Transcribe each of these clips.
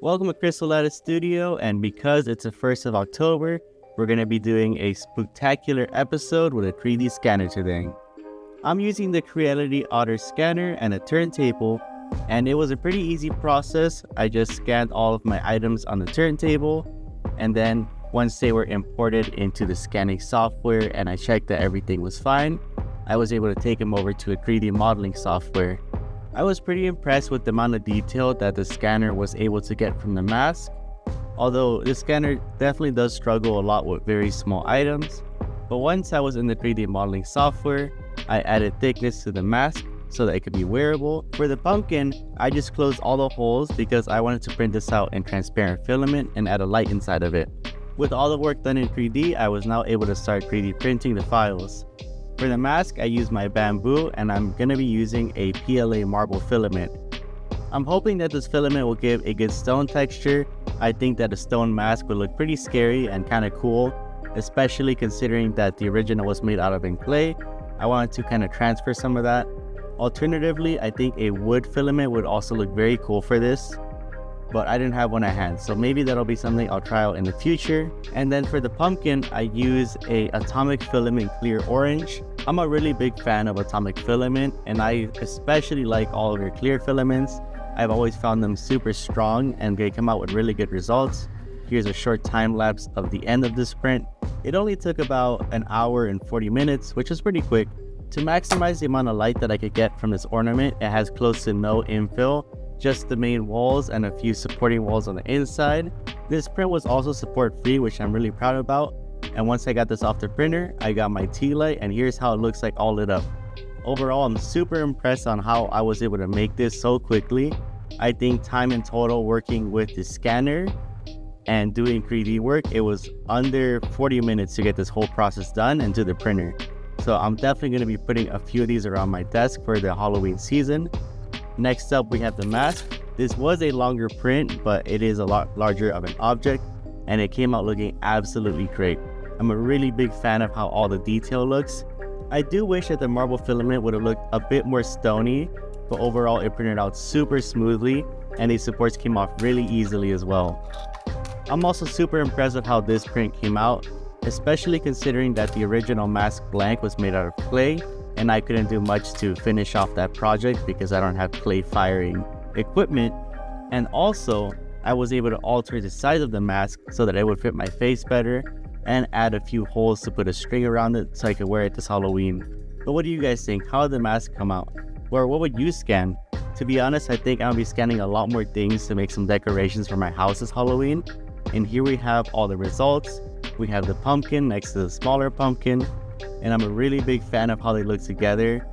Welcome to Creality Studio, and because it's the 1st of October, we're going to be doing a spectacular episode with a 3D scanner today. I'm using the Creality Otter scanner and a turntable, and it was a pretty easy process. I just scanned all of my items on the turntable, and then once they were imported into the scanning software and I checked that everything was fine, I was able to take them over to a 3D modeling software. I was pretty impressed with the amount of detail that the scanner was able to get from the mask, although the scanner definitely does struggle a lot with very small items. But once I was in the 3D modeling software, I added thickness to the mask so that it could be wearable. For the pumpkin, I just closed all the holes because I wanted to print this out in transparent filament and add a light inside of it. With all the work done in 3D, I was now able to start 3D printing the files. For the mask, I used my bamboo, and I'm going to be using a PLA marble filament. I'm hoping that this filament will give a good stone texture. I think that a stone mask would look pretty scary and kind of cool, especially considering that the original was made out of clay. I wanted to kind of transfer some of that. Alternatively, I think a wood filament would also look very cool for this, but I didn't have one at hand, so maybe that'll be something I'll try out in the future. And then for the pumpkin, I use a atomic filament clear orange. I'm a really big fan of atomic filament, and I especially like all of your clear filaments. I've always found them super strong and they come out with really good results. Here's a short time lapse of the end of this print. It only took about an hour and 40 minutes, which is pretty quick. To maximize the amount of light that I could get from this ornament, it has close to no infill, just the main walls and a few supporting walls on the inside. This print was also support free, which I'm really proud about. And once I got this off the printer, I got my tea light, and here's how it looks like all lit up. Overall, I'm super impressed on how I was able to make this so quickly. I think time in total working with the scanner and doing 3D work, it was under 40 minutes to get this whole process done and to the printer. So I'm definitely going to be putting a few of these around my desk for the Halloween season. Next up, we have the mask. This was a longer print, but it is a lot larger of an object, and it came out looking absolutely great. I'm a really big fan of how all the detail looks. I do wish that the marble filament would have looked a bit more stony, but overall it printed out super smoothly, and these supports came off really easily as well. I'm also super impressed with how this print came out, especially considering that the original mask blank was made out of clay, and I couldn't do much to finish off that project because I don't have clay firing equipment. And also, I was able to alter the size of the mask so that it would fit my face better, and add a few holes to put a string around it so I could wear it this Halloween. But what do you guys think? How did the mask come out? Or what would you scan? To be honest, I think I'll be scanning a lot more things to make some decorations for my house this Halloween. And here we have all the results. We have the pumpkin next to the smaller pumpkin, and I'm a really big fan of how they look together.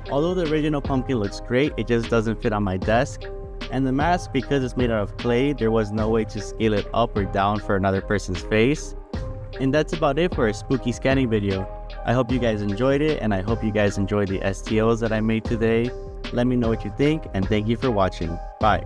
Although the original pumpkin looks great, it just doesn't fit on my desk. And the mask, because it's made out of clay, there was no way to scale it up or down for another person's face. And that's about it for a spooky scanning video. I hope you guys enjoyed it, and I hope you guys enjoyed the STOs that I made today. Let me know what you think, and thank you for watching. Bye.